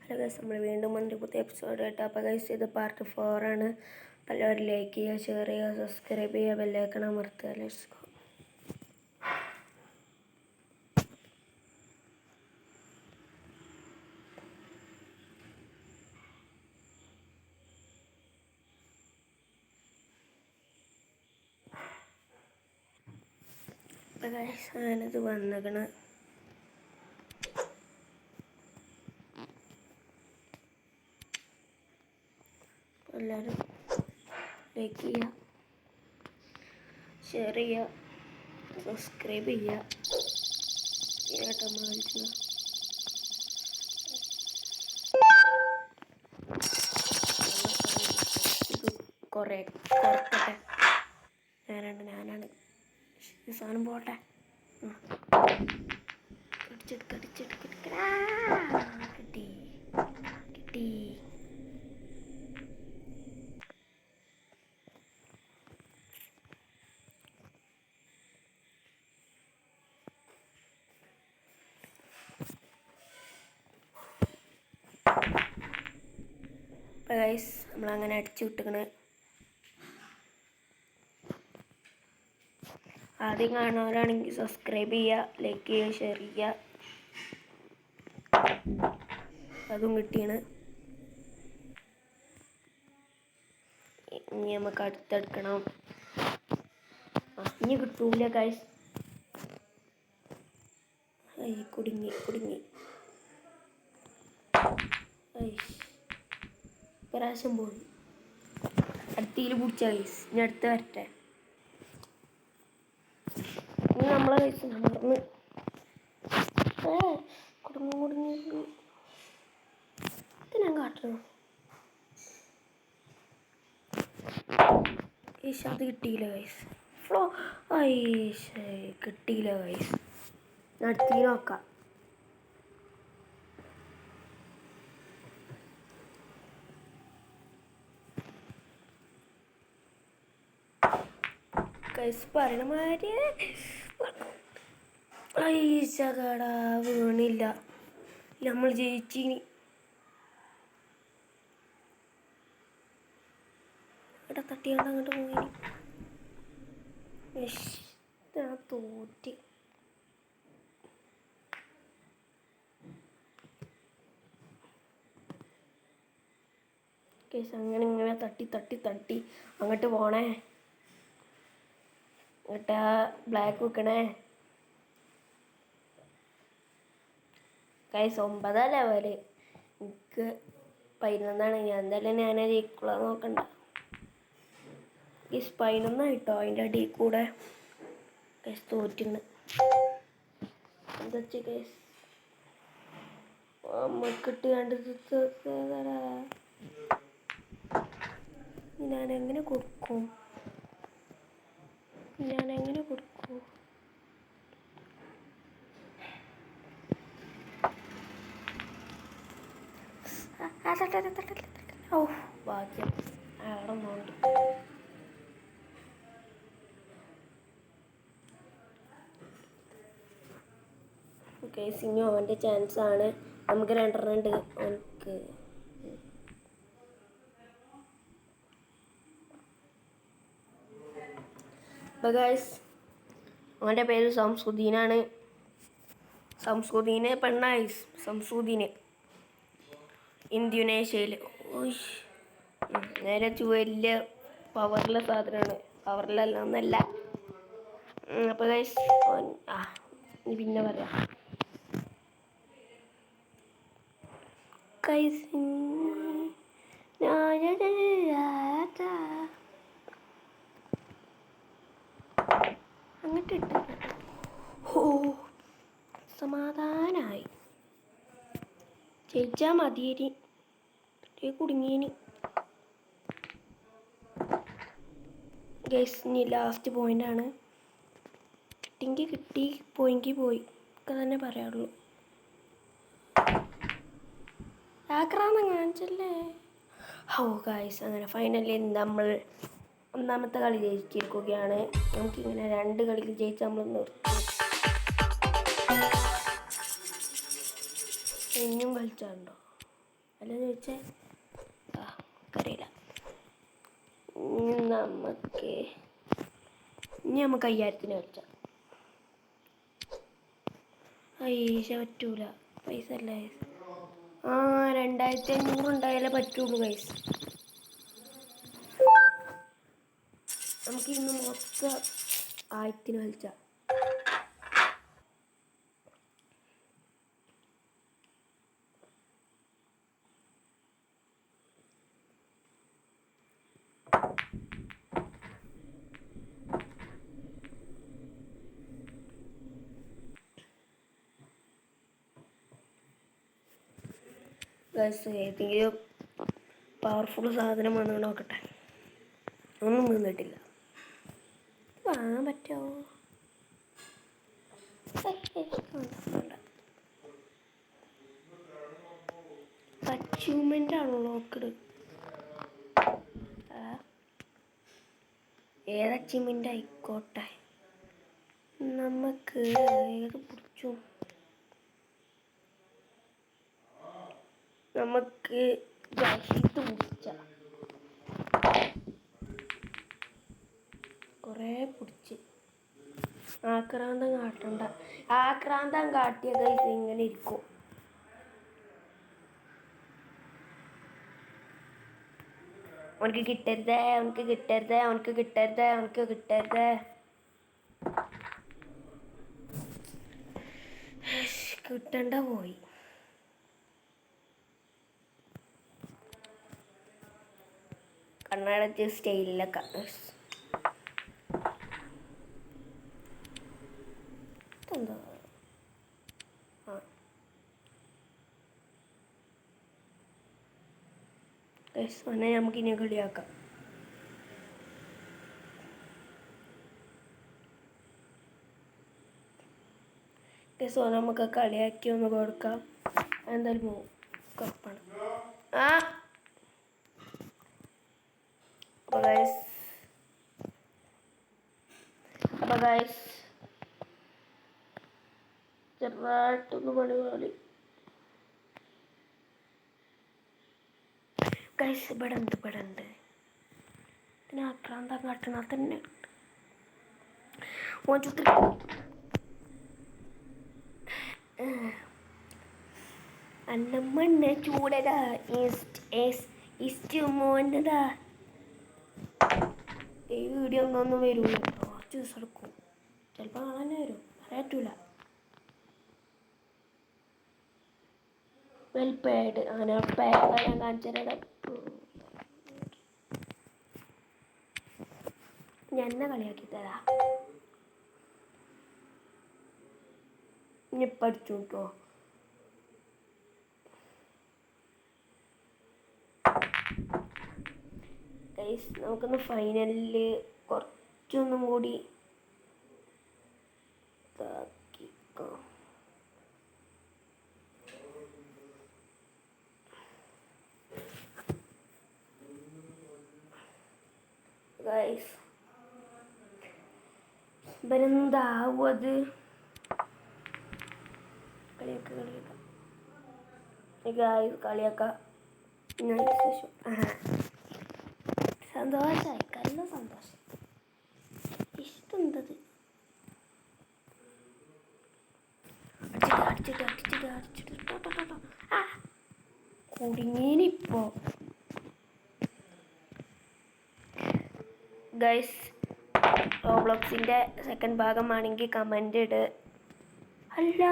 Hello guys, നമ്മൾ വീണ്ടും ഒരു പുതിയ എപ്പിസോഡായിട്ട്. അപ്പോൾ ഗൈസ്, ഇത് പാർട്ട് 4 ആണ്. എല്ലാവരും ലൈക്ക് ചെയ്യുക, ഷെയർ ചെയ്യുക, സബ്സ്ക്രൈബ് ചെയ്യുക, ബെല്ലൈക്കൺ അമർത്തുക. Let's go. അപ്പോൾ ഗൈസ്, ഞാനിത് വന്നേക്കണ്. എല്ലാവരും ലൈക്ക് ചെയ്യുക, ഷെയർ ചെയ്യുക, സബ്സ്ക്രൈബ് ചെയ്യുക. കേട്ടോ മേടിച്ചു ഇത് കുറക്കട്ടെ. ഞാനാണ് ഈ സാധനം പോട്ടെ. കിട്ടി. അപ്പോൾ ഗൈസ്, നമ്മളങ്ങനെ അടിച്ചു വിട്ടിക്കണ്. ആദ്യം കാണുന്നവരാണെങ്കിൽ സബ്സ്ക്രൈബ് ചെയ്യുക, ലൈക്ക് ചെയ്യുക, ഷെയർ ചെയ്യുക. അതും കിട്ടിയാണ്. ഇനി നമുക്ക് അടുത്തെടുക്കണം. ഇനി കിട്ടൂല ഗൈസ്. കുടുങ്ങി പ്രാവശ്യം പോയി. അടുത്തയിൽ പിടിച്ച ഗൈസ്. ഇനി അടുത്ത് വരട്ടെ. ഇനി നമ്മളെ ഗൈസ് മറന്ന് കുടുങ്ങി ഇത് ഞാൻ കാട്ടണം. ഗൈസ്, അത് കിട്ടിയില്ല ഗൈസ്. കിട്ടിയില്ല ഗൈസ്. ഞാൻ അടുത്തീ നോക്കാം. ഗൈസ്, പറയണ മാതിരി ചകടാ വീണില്ല. നമ്മൾ ജയിച്ചിനി. ഇവിടെ തട്ടിയാണ്ട് അങ്ങോട്ട് പോയിനി. ഞാൻ തോറ്റി. ഗൈസ്, അങ്ങനെ തട്ടി അങ്ങോട്ട് പോണേ. എന്നിട്ട് ബ്ലാക്ക് വെക്കണേ. Guys, 9 level. എനിക്ക് 11. ഞാൻ എന്തായാലും ഞാൻ ജയിക്കുള്ള നോക്കണ്ട. ഗൈസ്, 11 കിട്ടോ. അതിൻ്റെ അടിയിൽ കൂടെ ഗൈസ് തോറ്റുണ്ട്. എന്താ വെച്ചാൽ ഗൈസ്, നമ്മക്കിട്ട് കണ്ടിട്ട് ഞാനെങ്ങനെ കൊടുക്കും? ഭാഗ്യം ആടൊന്നുണ്ട്. ഗൈസ്, ഇനി അവൻ്റെ ചാൻസ് ആണ്. നമുക്ക് 2 ഉണ്ട് അവനക്ക്. അപ്പോൾ ഗൈസ്, അവൻ്റെ പേര് സംസുദ്ദീനാണ്. സംസുദ്ദീന് പെണ്ണായി. സംസുദ്ദീന് ഇന്തോനേഷ്യയിൽ. നേരെ വലിയ പവറിലെ സാധനമാണ്. പവറിലല്ല ഒന്നല്ല. അപ്പോൾ ഗൈസ്, ഇനി പിന്നെ പറയാം. ഗൈസ്, അങ്ങോട്ട് ഇട്ട സമാധാനായി. ജയിച്ചാൽ മതിയേരി. കുടുങ്ങിയേനി. ഗൈസ്, ഇനി ലാസ്റ്റ് പോയിൻ്റാണ്. കിട്ടിയെങ്കിൽ കിട്ടി, പോയെങ്കിൽ പോയി ഒക്കെ തന്നെ പറയാറുള്ളൂ. ആക്രാമം കാണിച്ചല്ലേ. ഗൈസ്, അങ്ങനെ ഫൈനലി നമ്മൾ 1ാമത്തെ കളി ജയിച്ചിരിക്കുകയാണ്. നമുക്കിങ്ങനെ 2 കളിയിൽ ജയിച്ച് നമ്മൾ നിർത്തി. ഇനിയും കളിച്ചാണ്ടോ? അല്ല ചോദിച്ചേ അറിയില്ല. നമുക്ക് 5000 കളിച്ചാം. പൈസ പറ്റൂല, പൈസ അല്ലേ. 2500 ഉണ്ടായാലേ പറ്റുള്ളൂ ഗൈസ്. നമുക്ക് ഇന്ന് മൊത്തം 1000 കളിച്ചാം. ഗൈസ് ഏതെങ്കിലും പവർഫുൾ സാധനം വന്നു നോക്കട്ടെ. ഒന്നും നിന്നിട്ടില്ല. വാങ്ങാൻ പറ്റുമോ? അച്ചീവ്മെൻ്റ് ആണോ നോക്കട്? ഏത് അച്ചീവ്മെൻ്റ് ആയിക്കോട്ടെ. നമുക്ക് ഏത് പിടിച്ചു? നമുക്ക് ഇത് പിടിച്ച കുറേ പിടിച്ച്. ആക്രാന്തം കാട്ടണ്ട. ആക്രാന്തം കാട്ടിയ ഗൈസ് ഇങ്ങനെ ഇരിക്കും. അവനക്ക് കിട്ടരുതേ, അവനക്ക് കിട്ടരുതേ, അവനക്ക് കിട്ടരുതേ, അവനക്ക് കിട്ടരുതേ. കിട്ടണ്ട പോയി. കണ്ണടച്ച് സ്റ്റൈലിലൊക്കെ എന്താ സോനെ നമുക്ക് ഇനി കളിയാക്കാം. സോന നമുക്ക് കളിയാക്കി ഒന്ന് കൊടുക്കാം. എന്തായാലും പോവും കപ്പാണ്. അപ്പോൾ ഗൈസ് ചെറുതായിട്ടൊന്ന് കളി ഗൈസ്. ഇവിടെ ഉണ്ട് പിന്നെ ആക്രാന്തം കാട്ടണ തന്നെ അന്നമ്മണ്ണ ചൂടതാ മോനതാ. ഈ വീഡിയോ ഒന്നും വരൂല, കുറച്ച് ദിവസം എടുക്കും. ചിലപ്പോൾ കാണാൻ വരും, അറിയറ്റൂല. വെൽപേഡ് അങ്ങനെ പേഡ് ഞാൻ കാണിച്ചാൽ ഞാൻ എന്നെ കളിയാക്കി തരാം. ഇനി പഠിച്ചു കേട്ടോ. ഗൈസ് നമുക്കൊന്ന് ഫൈനലിൽ കുറച്ചൊന്നും കൂടി ഇതാക്കിക്കാം. ഗൈസ് ഇവരെന്താവും അത് കളിയാക്കാം. സന്തോഷമായി, നല്ല സന്തോഷം. ഇഷ്ടമുണ്ടത് അടിച്ചിട്ട് കുടുങ്ങീനിപ്പോ. ഗൈസ് റോബ്ലോക്സിൻ്റെ സെക്കൻഡ് ഭാഗമാണെങ്കിൽ കമൻ്റ് ഇട്. അല്ല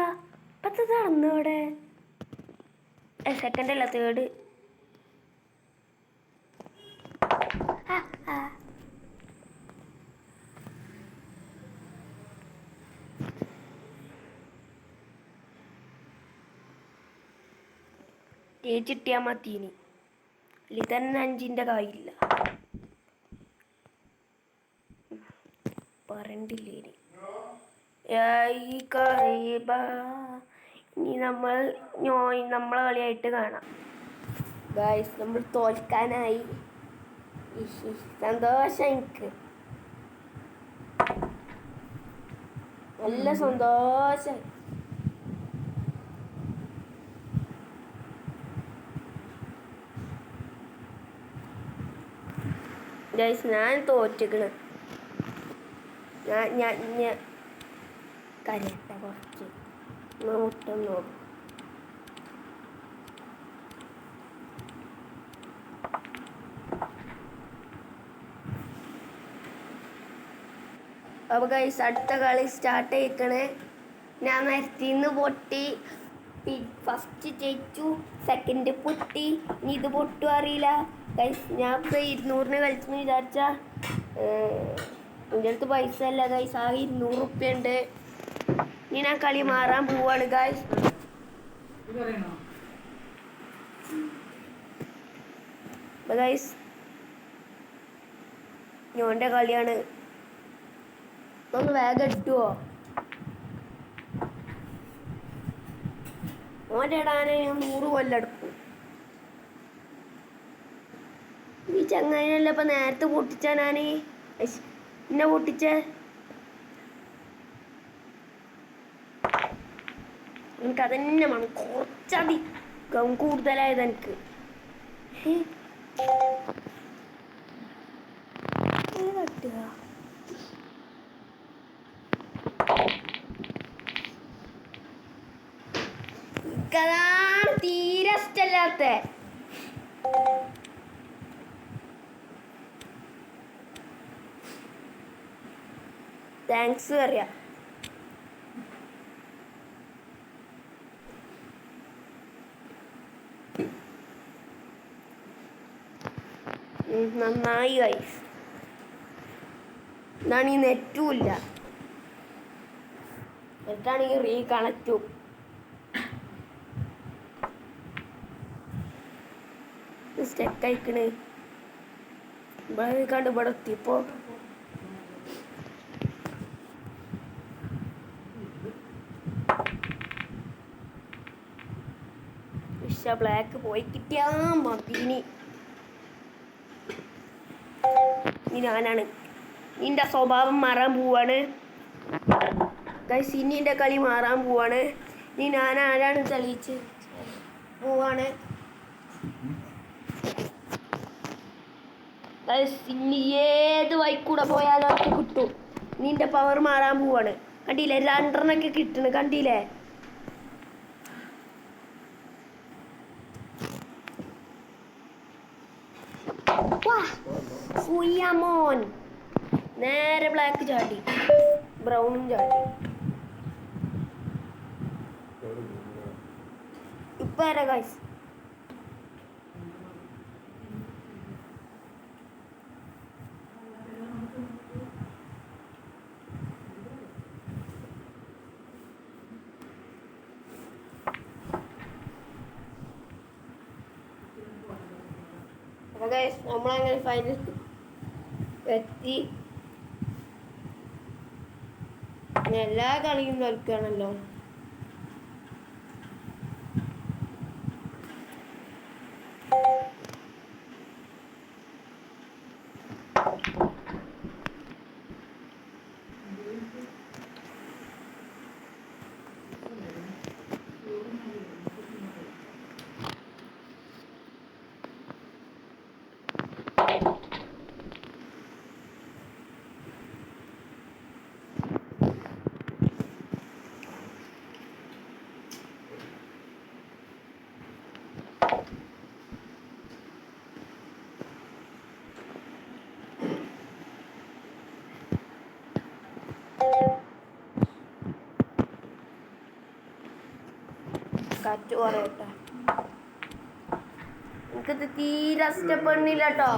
ഇപ്പത്തെ നടന്നു അവിടെ സെക്കൻഡ് അല്ല തേർഡ്. തേച്ചിട്ടിയാൽ മതീനി, അല്ലെങ്കിൽ തന്നെ 5ൻ്റെ കായില്ല പറണ്ടില്ലേനി. ഇനി നമ്മളെ കളിയായിട്ട് കാണാം. ഗൈസ് നമ്മൾ തോൽക്കാനായി. സന്തോഷം, എനിക്ക് നല്ല സന്തോഷം. ഗൈസ് ഞാൻ തോറ്റിക്കണ്. ഞാൻ കരയട്ടെ കുറച്ച് നോട്ടുന്നു. അപ്പോൾ ഗൈസ് അടുത്ത കളി സ്റ്റാർട്ട് ചെയ്യിക്കണേ. ഞാൻ നേരത്തിന്ന് പൊട്ടി, ഫസ്റ്റ് ജയിച്ചു, സെക്കൻഡ് പൊട്ടി, ഇനി ഇത് പൊട്ടും അറിയില്ല ഗൈസ്. ഞാൻ ഇപ്പോൾ 200 കളിച്ചെന്ന് വിചാരിച്ചാൽ എൻ്റെ അടുത്ത് പൈസ അല്ല ഗൈസ്, ആ 200 റുപ്യ ഉണ്ട്. ഇനി ഞാൻ കളി മാറാൻ പോവാണ് ഗൈസ്. അപ്പോൾ ഗൈസ് ഞോൻ്റെ കളിയാണ്. ഒന്ന് വേഗം ഇട്ടുവോ? ഓൻ്റെ ഇടാനെ ഞാൻ 100 കൊല്ലം എടുക്കും. ഈ ചങ്ങായിനല്ല ഇപ്പം നേരത്തെ പൊട്ടിച്ച ഞാൻ എന്നെ പൊട്ടിച്ചേ. എനിക്കതന്നെ വേണം, കുറച്ചധികം കൂടുതലായത് എനിക്ക്. എനിക്കതാണ് തീരെ ഇഷ്ടമല്ലാത്ത. താങ്ക്സ് അറിയാം. നന്നായി ഗൈസ്. എന്നാണ് ഈ നെറ്റും ഇല്ല, നെറ്റാണെങ്കിൽ റീകണക്റ്റും. സ്റ്റെക്ക് അയക്കണ് ഇവിടെ കണ്ട് ഇവിടെ എത്തിയപ്പോ ബ്ലാക്ക് പോയി കിട്ടിയാ മതിനി. ഇനി ഞാനാണ്, നിന്റെ സ്വഭാവം മാറാൻ പോവാണ് ഗൈസ്. ഇനി എൻ്റെ കളി മാറാൻ പോവാണ്. ഇനി ഞാൻ ആരാണ് തെളിയിച്ച് പോവാണ് ഗൈസ്. ഇനി ഏത് വഴിക്കൂടെ പോയാലും ഒക്കെ കിട്ടും. നിന്റെ പവർ മാറാൻ പോവാണ്. കണ്ടില്ലേ, 2 കിട്ടണ്, കണ്ടില്ലേ? മോൻ നേരെ ബ്ലാക്ക് ചാടി, ബ്രൗണും ചാടി. ഇപ്പൊ ആരാ ഗൈസ്? അപ്പോൾ ഗൈസ് നമ്മളങ്ങനെ ഫൈനൽ എത്തി. എല്ലാ കളിയും കളിക്കുകയാണല്ലോ. കാറ്റ് കുറയട്ടെ. എനിക്കത് തീരെ ഇഷ്ടപ്പെടുന്നില്ല കേട്ടോ.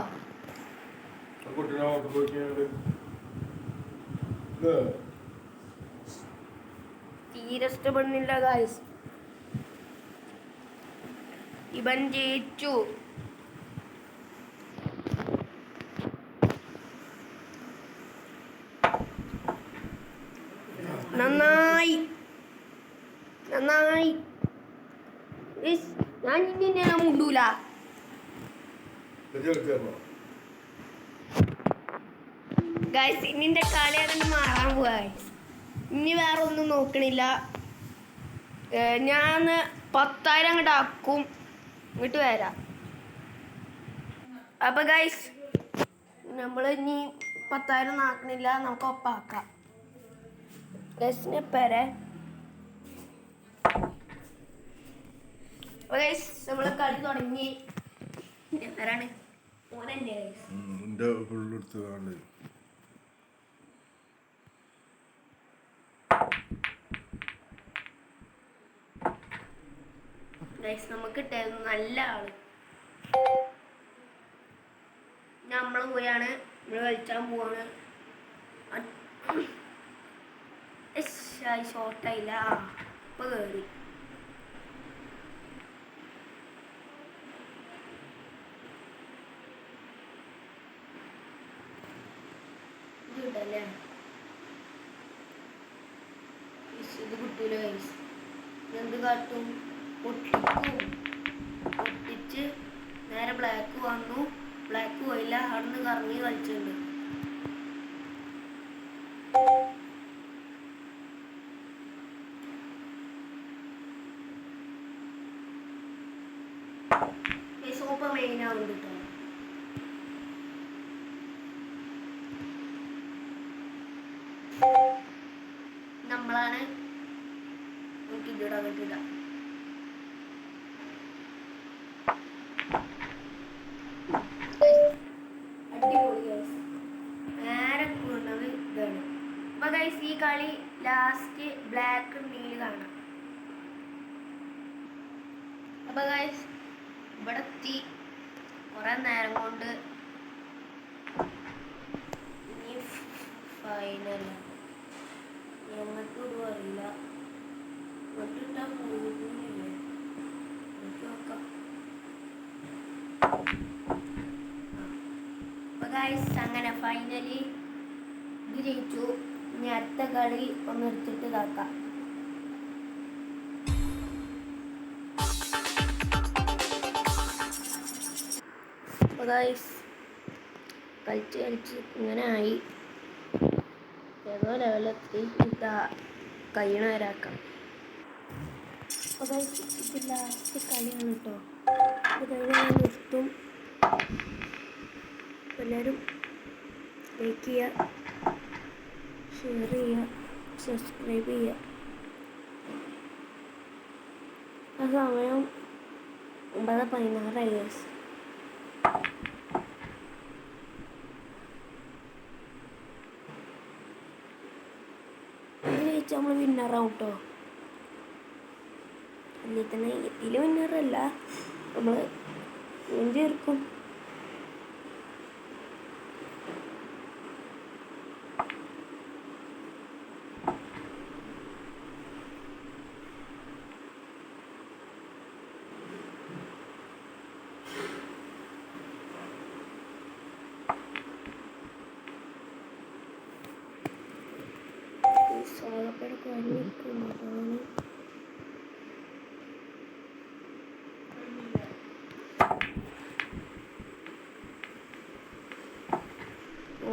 തീരെ ഇഷ്ടപ്പെടുന്നില്ല ഗായ്സ്. ഇവൻ ജയിച്ചു. നന്നായി നന്നായി. ഞാൻ ഇനി മുണ്ടൂല. ഗൈസ് ഇന്നിന്റെ കളി അങ്ങനെ മാറാൻ പോവാ. ഇനി വേറെ ഒന്നും നോക്കണില്ല. ഞാൻ 10,000 അങ്ങോട്ട് ആക്കും, ഇങ്ങോട്ട് വരാം. അപ്പൊ ഗൈസ് നമ്മൾ ഇനി 10,000 ആക്കണില്ല, നമുക്ക് ഒപ്പാക്കാം. ഗൈസിനെ പേരെ നമ്മൾ കളി തുടങ്ങി. ആരാണ് ഓനെന്നെ നമുക്ക് കിട്ടായിരുന്നു നല്ല ആള്. നമ്മൾ പോയാണ്, നമ്മൾ കളിച്ചാൻ പോവാണ്. ഷോർട്ടായില്ല, ഇപ്പൊ കേറി. ഇതല്ലേ ഇത് കിട്ടൂല. എന്ത് കാട്ടും? പൊട്ടിച്ച് നേരെ ബ്ലാക്ക് വന്നു. ബ്ലാക്ക് പോയില്ല, അവിടുന്ന് കറങ്ങി കളിച്ചിട്ടുണ്ട്. സോപ്പ് മെയിൻ ആവുന്നുണ്ട് കേട്ടോ. നമ്മളാണ് നമുക്ക് ഇതിടാൻ പറ്റില്ല. അടിപൊളി നേരെ കൂടുന്നത് ഇതാണ്. അപ്പൊ ഗൈസ് ഈ കളി ലാസ്റ്റ് ബ്ലാക്ക് നീല് കാണാം. അപ്പൊ ഗൈസ് ഇവിടെ എത്തി കുറെ നേരം കൊണ്ട്. ഇനി ഫൈനൽ ഞങ്ങൾക്ക് അറിയില്ല. ഒട്ടിട്ടാ പോയില്ലേ നോക്കാം. അപ്പൊ ഗൈസ് അങ്ങനെ ഫൈനലി ഇത് ജയിച്ചു. ഇനി അടുത്ത കളി ഒന്ന് എടുത്തിട്ട് ഇതാക്കാം. അപ്പോൾ ഗൈസ് കളിച്ച് ഇങ്ങനെ ആയി. ഏതോ ലെവലെത്തി. ഇതാ കഴിയണവരാക്കാം. അപ്പോൾ ഗൈസ് ഇത് ലാസ്റ്റ് കളിയാണ് കേട്ടോ. ഇത് കഴിഞ്ഞാൽ നിർത്തും. എല്ലാവരും ലൈക്ക് ചെയ്യുക, ഷെയർ ചെയ്യുക, സബ്സ്ക്രൈബ് ചെയ്യുക. ആ സമയം 9:16 ഗൈസ്. നമ്മൾ വിന്നറാവും കേട്ടോ. അല്ലെങ്കിൽ തന്നെ ഇതിൽ വിന്നറല്ല, നമ്മൾ ചേർക്കും. സാഗപ്പയുടെ കഴിഞ്ഞിരിക്കുന്നതാണ്.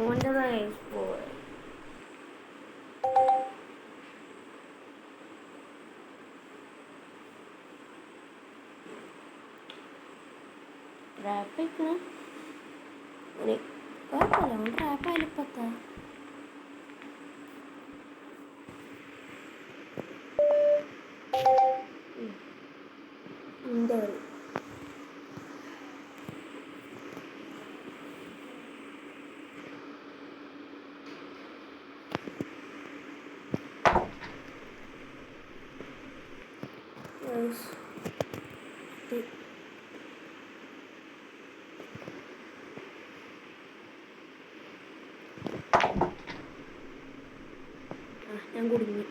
ഓൻ്റെതായ പോയ ട്രാപ്പ് വയ്ക്കണം. കുഴപ്പമില്ല, ഓൻ ട്രാപ്പ് ആയാലിപ്പത്താ. എന്താ ഞാൻ കുടുങ്ങി.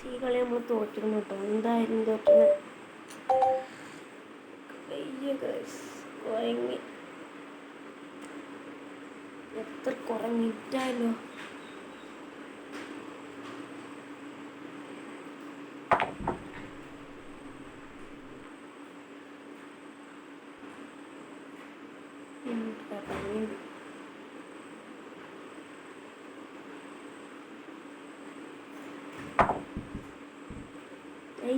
ഈ കളി നമ്മൾ തോറ്റിരുന്നു കേട്ടോ. എന്തായാലും തോറ്റത് കുറങ്ങി. എത്ര കുറഞ്ഞിട്ടായല്ലോ.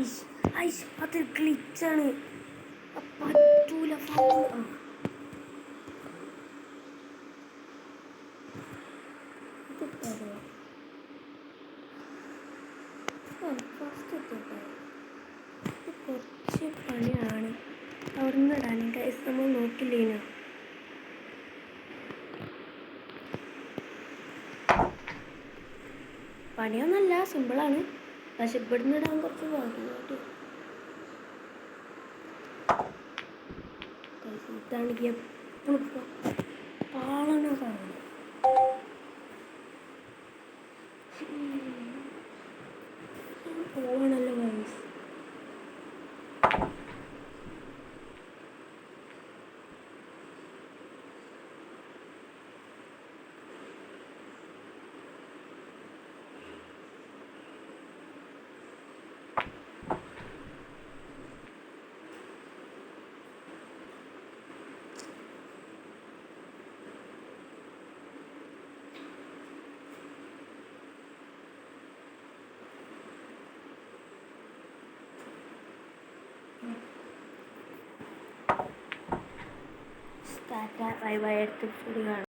ഐഷ് ഐഷ് അത് ഗ്ലിച്ചാണ്. പറ്റൂല ഫൗൾ. ഫസ്റ്റ് കുറച്ച് പണിയാണ് അവിടുന്ന് ഇടാൻ ഗൈസ്. നമ്മൾ നോക്കില്ലേനോ. പണിയൊന്നല്ല, സിമ്പിളാണ്. പക്ഷെ ഇവിടുന്ന് ഇടാൻ കുറച്ച് പാടില്ല. ഇതാണെങ്കിൽ എപ്പോഴും പാളണ സാധനം. പോവാണല്ലോ ഗൈസ്. Bye bye. അടുത്ത എപ്പിസോഡ് കാണാം.